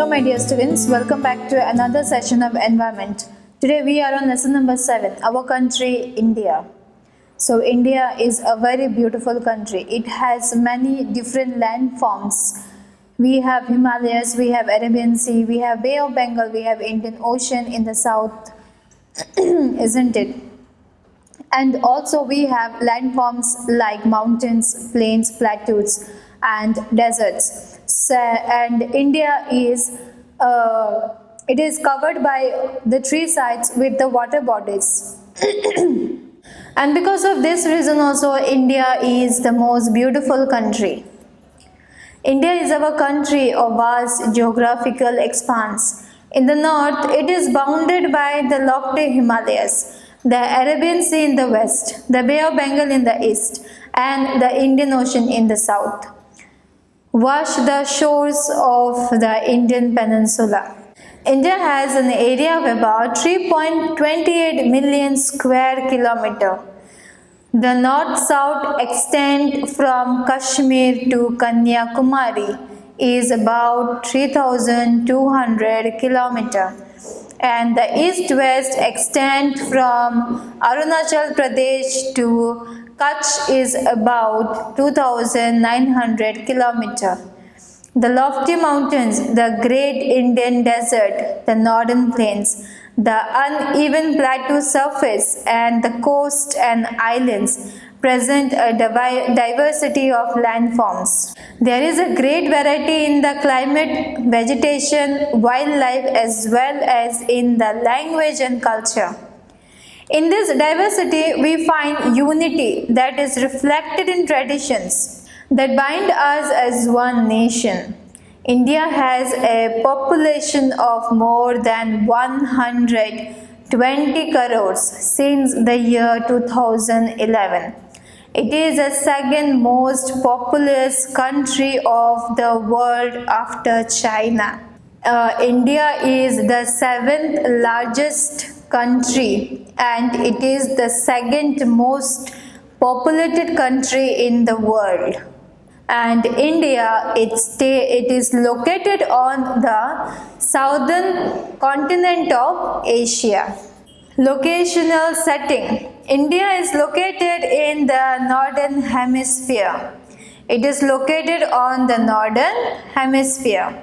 Hello my dear students, welcome back to another session of environment. Today we are on lesson number 7, our country India. So India is a very beautiful country. It has many different landforms. We have Himalayas, we have Arabian Sea, we have Bay of Bengal, we have Indian Ocean in the south, isn't it? And also we have landforms like mountains, plains, plateaus and deserts. And India is it is covered by the three sides with the water bodies. And because of this reason also India is the most beautiful country. India is our country of vast geographical expanse. In the north, it is bounded by the lofty Himalayas, the Arabian Sea in the west, the Bay of Bengal in the east, and the Indian Ocean in the south. Wash the shores of the Indian Peninsula. India has an area of about 3.28 million square kilometer. The north-south extent from Kashmir to Kanyakumari is about 3,200 kilometers, and the east-west extent from Arunachal Pradesh to Kutch is about 2,900 kilometers. The lofty mountains, the great Indian desert, the northern plains, the uneven plateau surface, and the coast and islands present a diversity of landforms. There is a great variety in the climate, vegetation, wildlife, as well as in the language and culture. In this diversity, we find unity that is reflected in traditions that bind us as one nation. India has a population of more than 120 crores since the year 2011. It is the second most populous country of the world after China. India is the seventh largest country and it is the second most populated country in the world. And India, it is located on the southern continent of Asia. Locational setting. India is located in the northern hemisphere. It is located on the northern hemisphere.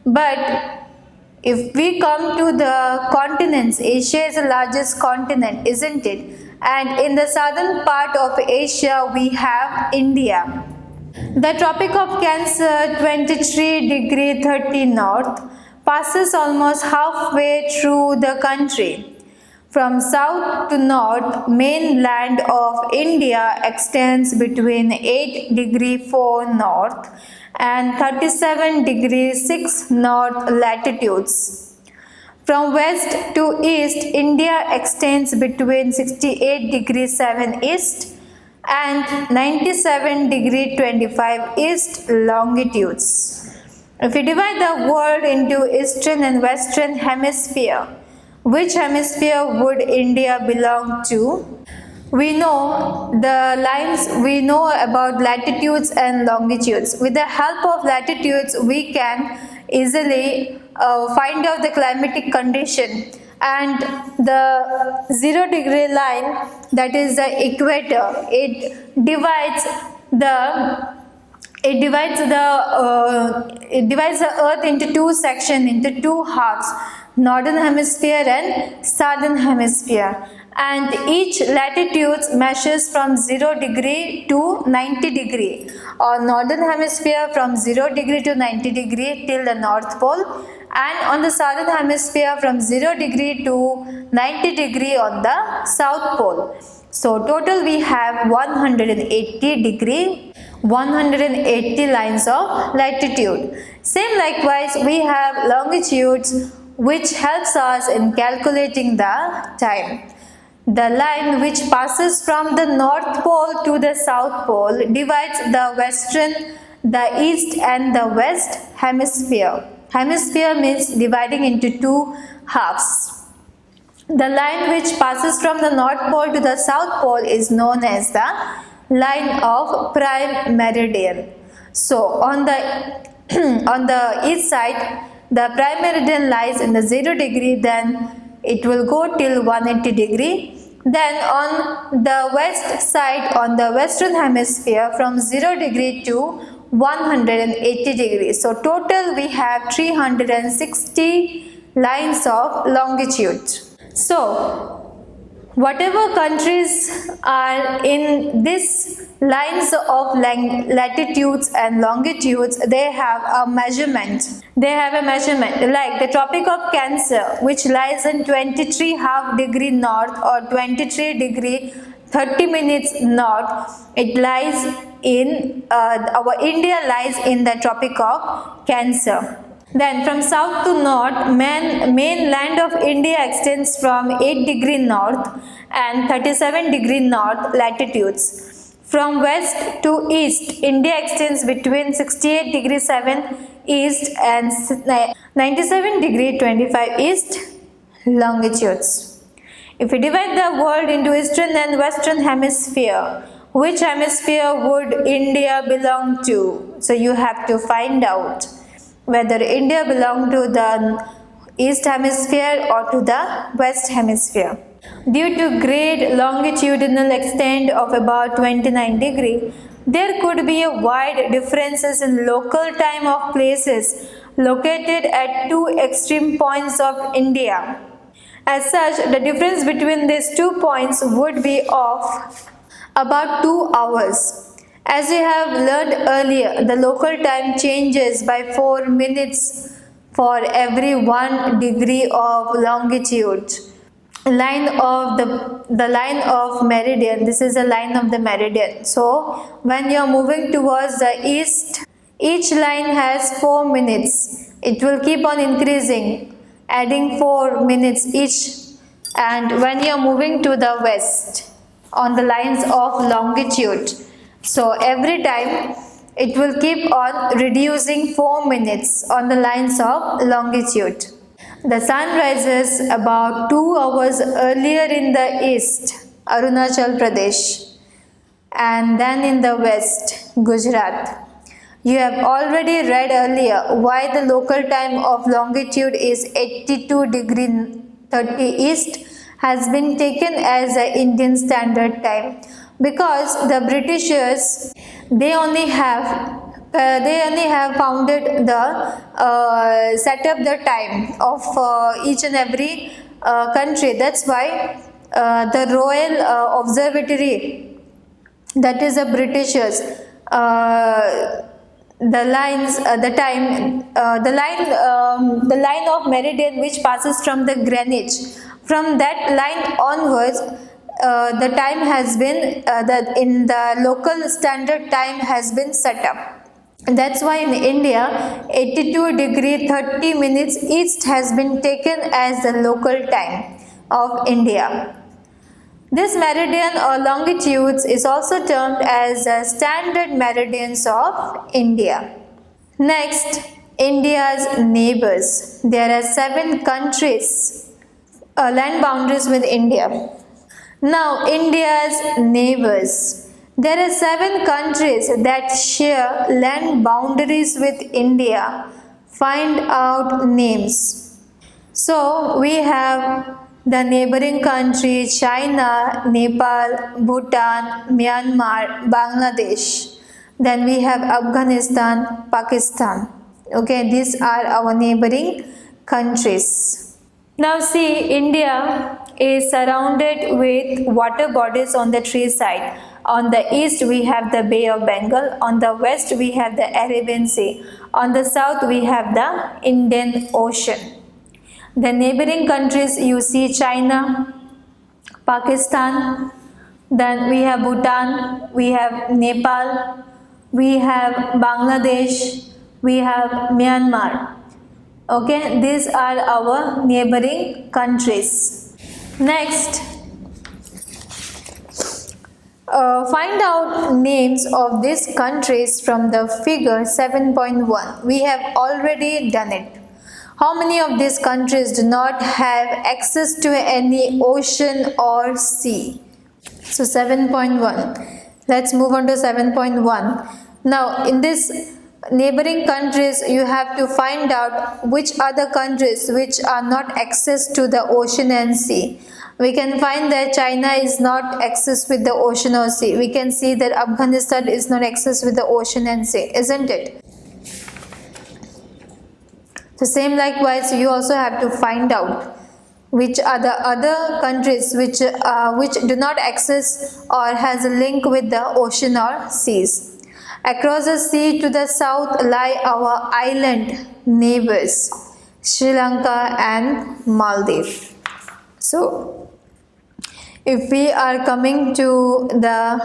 But if we come to the continents, Asia is the largest continent, isn't it? And in the southern part of Asia, we have India. The Tropic of Cancer, 23°30 north, passes almost halfway through the country. From south to north, mainland of India extends between 8°4 north and 37°6 north latitudes. From west to east, India extends between 68°7 east and 97°25 east longitudes. If we divide the world into eastern and western hemisphere, which hemisphere would India belong to? We know the lines, we know about latitudes and longitudes. With the help of latitudes, we can easily find out the climatic condition, and the 0° line, that is the equator, it divides the earth into two sections, into two halves, northern hemisphere and southern hemisphere, and each latitude measures from 0° to 90°, or northern hemisphere from 0° to 90° till the north pole, and on the southern hemisphere from 0° to 90° on the south pole. So total we have 180 lines of latitude. Same likewise we have longitudes, which helps us in calculating the time. The line which passes from the north pole to the south pole divides the western, the east and the west hemisphere. Hemisphere means dividing into two halves. The line which passes from the north pole to the south pole is known as the line of prime meridian. So on the on the east side, the prime meridian lies in the 0 degree, then it will go till 180 degree. Then on the west side, on the western hemisphere, from 0 degree to 180 degrees. So total we have 360 lines of longitude. So whatever countries are in this lines of latitudes and longitudes, they have a measurement. Like the Tropic of Cancer, which lies in 23.5 degree north or 23 degree 30 minutes north. It lies in our India lies in the Tropic of Cancer. Then from south to north, mainland of India extends from 8 degree north and 37 degree north latitudes. From west to east, India extends between 68 degree 7 east and 97 degree 25 east longitudes. If we divide the world into eastern and western hemisphere, which hemisphere would India belong to? So you have to find out whether India belongs to the east hemisphere or to the west hemisphere. Due to great longitudinal extent of about 29 degree, there could be a wide differences in local time of places located at two extreme points of India. As such, the difference between these 2 points would be of about 2 hours. As we have learned earlier, the local time changes by 4 minutes for every 1 degree of longitude. The line of meridian, this is a line of the meridian. So when you are moving towards the east, each line has 4 minutes. It will keep on increasing, adding 4 minutes each. And when you are moving to the west, on the lines of longitude, so every time it will keep on reducing 4 minutes on the lines of longitude. The sun rises about 2 hours earlier in the east, Arunachal Pradesh, and then in the west, Gujarat. You have already read earlier why the local time of longitude is 82 degree 30 east has been taken as the Indian Standard Time, because the Britishers they only have founded the set up the time of each and every country. That's why the Royal Observatory, that is the Britishers, the line of meridian which passes from the Greenwich, from that line onwards, the time has been in the local standard time has been set up. That's why in India 82 degree 30 minutes east has been taken as the local time of India. This meridian or longitudes is also termed as the standard meridians of India. Next, India's neighbors. There are 7 countries, land boundaries with India. Now, India's neighbors. There are 7 countries that share land boundaries with India. Find out names. So, we have the neighboring country China, Nepal, Bhutan, Myanmar, Bangladesh. Then we have Afghanistan, Pakistan. Okay, these are our neighboring countries. Now see, India is surrounded with water bodies on the 3 sides. On the east we have the Bay of Bengal, on the west we have the Arabian Sea, on the south we have the Indian Ocean. The neighboring countries you see China, Pakistan, then we have Bhutan, we have Nepal, we have Bangladesh, we have Myanmar. Okay, these are our neighboring countries. Next, find out names of these countries from the figure 7.1. We have already done it. How many of these countries do not have access to any ocean or sea? So 7.1. Let's move on to 7.1. Now in this neighboring countries, you have to find out which are the countries which are not access to the ocean and sea. We can find that China is not access with the ocean or sea. We can see that Afghanistan is not access with the ocean and sea, isn't it? So same likewise, you also have to find out which are the other countries which do not access or has a link with the ocean or seas. Across the sea to the south lie our island neighbors, Sri Lanka and Maldives. So, if we are coming to the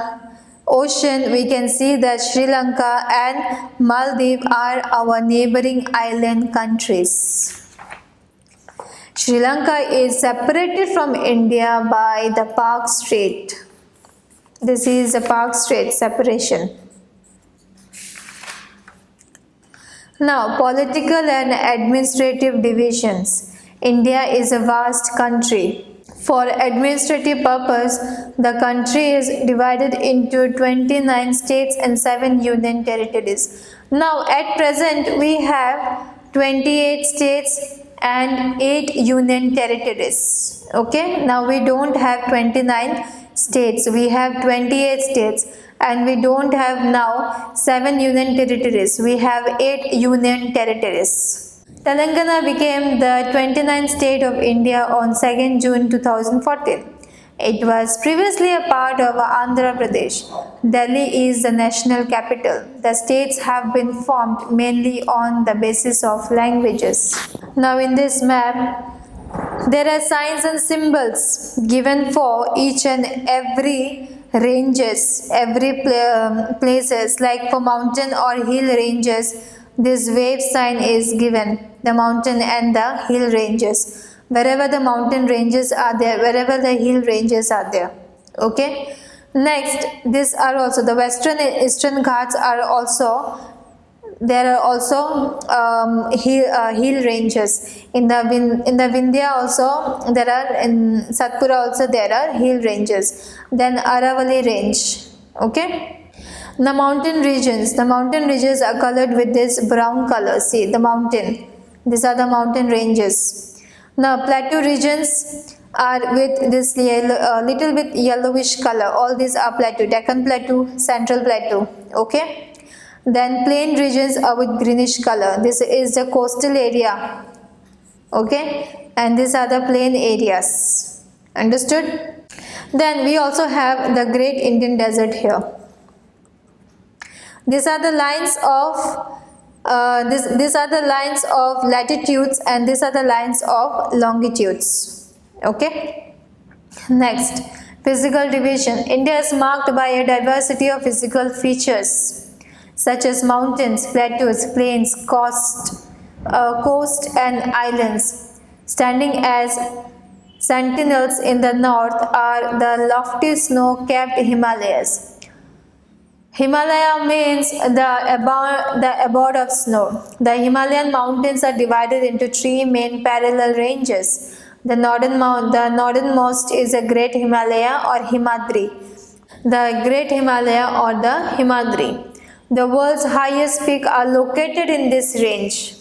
ocean, we can see that Sri Lanka and Maldives are our neighboring island countries. Sri Lanka is separated from India by the Park Strait. This is the Park Strait separation. Now, political and administrative divisions. India is a vast country. For administrative purpose, the country is divided into 29 states and 7 union territories. Now, at present, we have 28 states and 8 union territories. Okay, now we don't have 29 states, we have 28 states, and we don't have now 7 union territories, we have 8 union territories. Telangana became the 29th state of India on 2nd June 2014. It was previously a part of Andhra Pradesh. Delhi is the national capital. The states have been formed mainly on the basis of languages. Now in this map, there are signs and symbols given for each and every ranges, every places, like for mountain or hill ranges, this wave sign is given, the mountain and the hill ranges. Wherever the mountain ranges are there, wherever the hill ranges are there. Okay. Next, these are also the western and eastern ghats are also, there are also hill ranges. In the Vindhya also there are, in Satpura also there are hill ranges. Then Aravalli range. Okay. The mountain regions are colored with this brown color. See the mountain. These are the mountain ranges. Now plateau regions are with this little bit yellowish color. All these are plateau. Deccan Plateau, Central Plateau. Okay. Then plain regions are with greenish color. This is the coastal area. Okay. And these are the plain areas. Understood? Then we also have the Great Indian Desert here. These are the lines of these are the lines of latitudes and these are the lines of longitudes. Okay. Next, physical division. India is marked by a diversity of physical features such as mountains, plateaus, plains, coast and islands. Standing as sentinels in the north are the lofty snow-capped Himalayas. Himalaya means the abode of snow. The Himalayan mountains are divided into 3 main parallel ranges. The northernmost is the Great Himalaya or Himadri. The Great Himalaya or the Himadri. The world's highest peak are located in this range.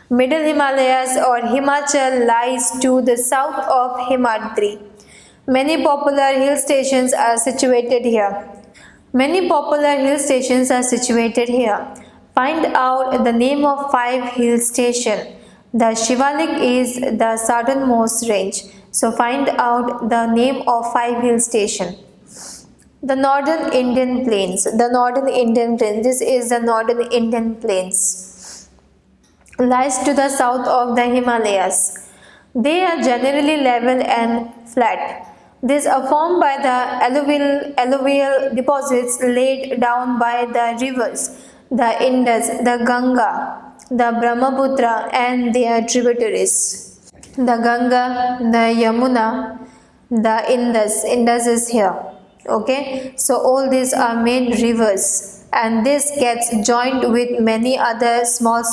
Middle Himalayas or Himachal lies to the south of Himadri. Many popular hill stations are situated here. Find out the name of 5 hill stations. The Shivalik is the southernmost range. So find out the name of 5 hill stations. The Northern Indian Plains. This is the Northern Indian Plains. Lies to the south of the Himalayas. They are generally level and flat. These are formed by the alluvial deposits laid down by the rivers, the Indus, the Ganga, the Brahmaputra and their tributaries. The Ganga, the Yamuna, the Indus is here. Okay, so all these are main rivers and this gets joined with many other small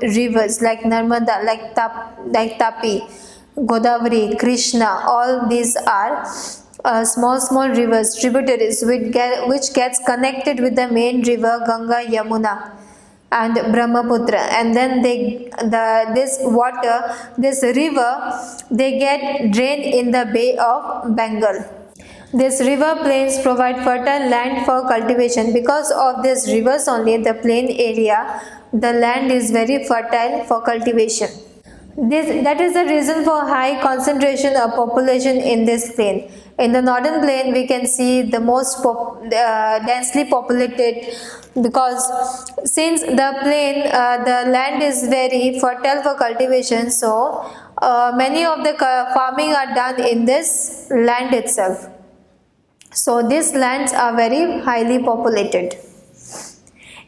rivers like Narmada, like Tapi, Godavari, Krishna. All these are small rivers, tributaries which gets connected with the main river Ganga, Yamuna. and Brahmaputra, and then this river, they get drained in the Bay of Bengal. This river plains provide fertile land for cultivation. Because of these rivers only, the plain area, the land is very fertile for cultivation. That is the reason for high concentration of population in this plain. In the northern plain, we can see the most densely populated, because since the plain, the land is very fertile for cultivation, so many of the farming are done in this land itself. So these lands are very highly populated.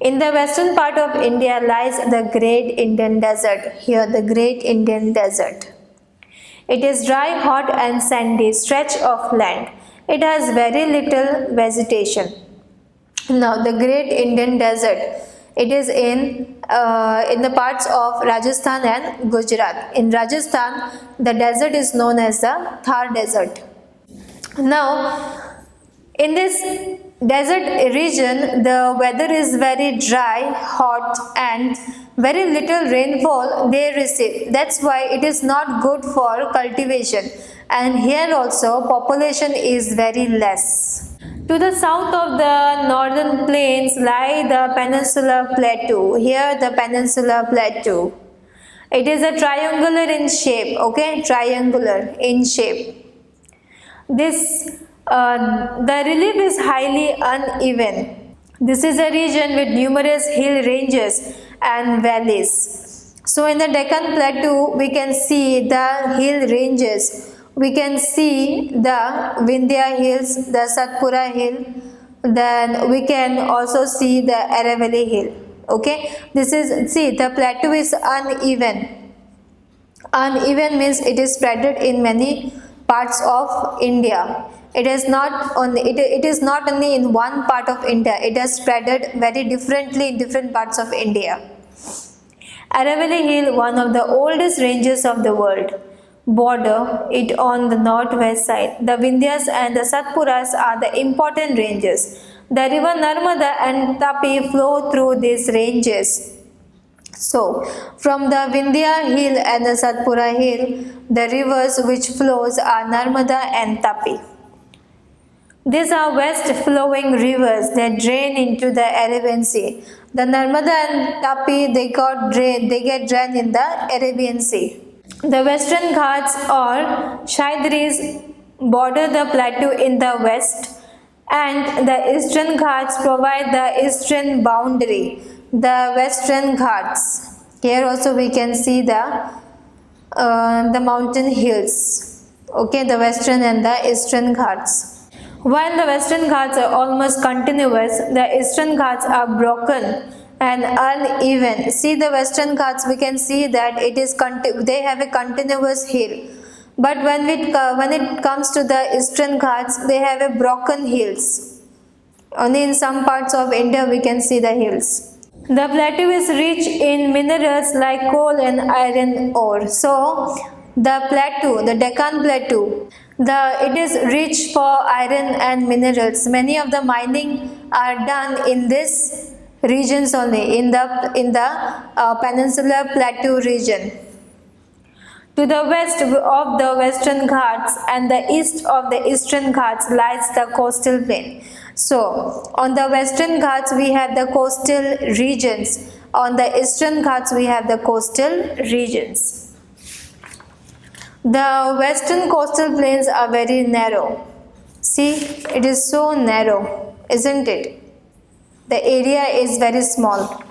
In the western part of India lies the Great Indian Desert. Here, the Great Indian Desert. It is dry, hot and sandy stretch of land. It has very little vegetation. Now, the Great Indian Desert, it is in the parts of Rajasthan and Gujarat. In Rajasthan, the desert is known as the Thar Desert. Now, in this desert region, the weather is very dry, hot and very little rainfall they receive. That's why it is not good for cultivation. And here also population is very less. To the south of the northern plains lie the Peninsular Plateau. Here the Peninsular Plateau. It is a triangular in shape, okay? Triangular in shape. The relief is highly uneven. This is a region with numerous hill ranges and valleys. So in the Deccan Plateau, we can see the hill ranges. We can see the Vindhya Hills, the Satpura Hill. Then we can also see the Aravalli Hill. Okay, the plateau is uneven. Uneven means it is spread in many parts of India. It is not only in one part of India. It is spread very differently in different parts of India. Aravalli Hill, one of the oldest ranges of the world, border it on the northwest side. The Vindhyas and the Satpuras are the important ranges. The river Narmada and Tapi flow through these ranges. So, from the Vindhya Hill and the Satpura Hill, the rivers which flows are Narmada and Tapi. These are west-flowing rivers that drain into the Arabian Sea. The Narmada and Tapi, they get drained in the Arabian Sea. The Western Ghats or Shadris border the plateau in the west, and the Eastern Ghats provide the eastern boundary. The Western Ghats. Here also we can see the mountain hills. Okay, the Western and the Eastern Ghats. While the Western Ghats are almost continuous, the Eastern Ghats are broken and uneven. See the Western Ghats, we can see that they have a continuous hill. But when it comes to the Eastern Ghats, they have a broken hills. Only in some parts of India we can see the hills. The plateau is rich in minerals like coal and iron ore. So the plateau, the Deccan Plateau, it is rich for iron and minerals. Many of the mining are done in this regions only, in the Peninsular Plateau region. To the west of the Western Ghats and the east of the Eastern Ghats lies the coastal plain. So, on the Western Ghats we have the coastal regions. On the Eastern Ghats we have the coastal regions. The western coastal plains are very narrow. See, it is so narrow, isn't it? The area is very small.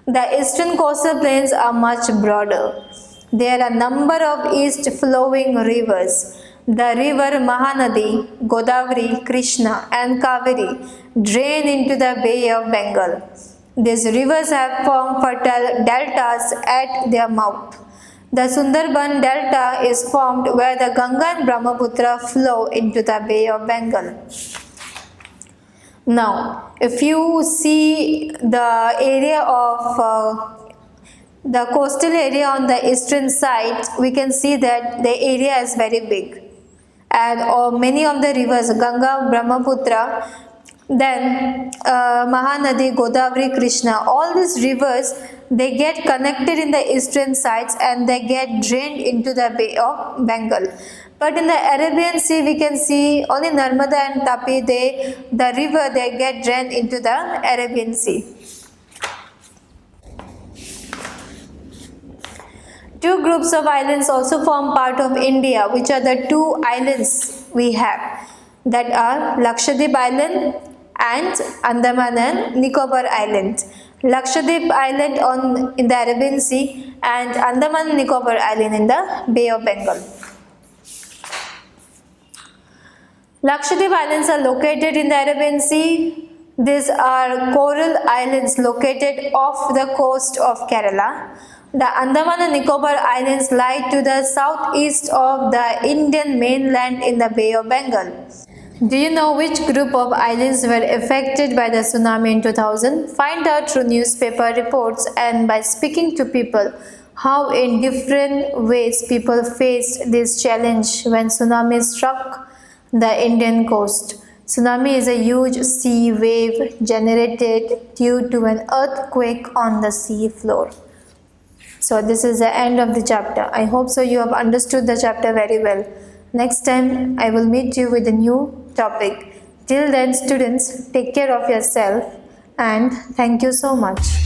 The eastern coastal plains are much broader. There are a number of east-flowing rivers. The river Mahanadi, Godavari, Krishna and Kaveri drain into the Bay of Bengal. These rivers have formed fertile deltas at their mouth. The Sundarban Delta is formed where the Ganga and Brahmaputra flow into the Bay of Bengal. Now, if you see the area of the coastal area on the eastern side, we can see that the area is very big. And many of the rivers, Ganga, Brahmaputra, Then Mahanadi, Godavari, Krishna, all these rivers, they get connected in the eastern sides and they get drained into the Bay of Bengal. But in the Arabian Sea, we can see only Narmada and Tapi, the river, they get drained into the Arabian Sea. Two groups of islands also form part of India, which are the two islands we have, that are Lakshadweep Island and Andaman and Nicobar Island. Lakshadweep Island in the Arabian Sea and Andaman and Nicobar Island in the Bay of Bengal. Lakshadweep Islands are located in the Arabian Sea. These are coral islands located off the coast of Kerala. The Andaman and Nicobar Islands lie to the southeast of the Indian mainland in the Bay of Bengal. Do you know which group of islands were affected by the tsunami in 2000? Find out through newspaper reports and by speaking to people how in different ways people faced this challenge when tsunami struck the Indian coast. Tsunami is a huge sea wave generated due to an earthquake on the sea floor. So this is the end of the chapter. I hope so you have understood the chapter very well. Next time I will meet you with a new topic. Till then, students, take care of yourself and thank you so much.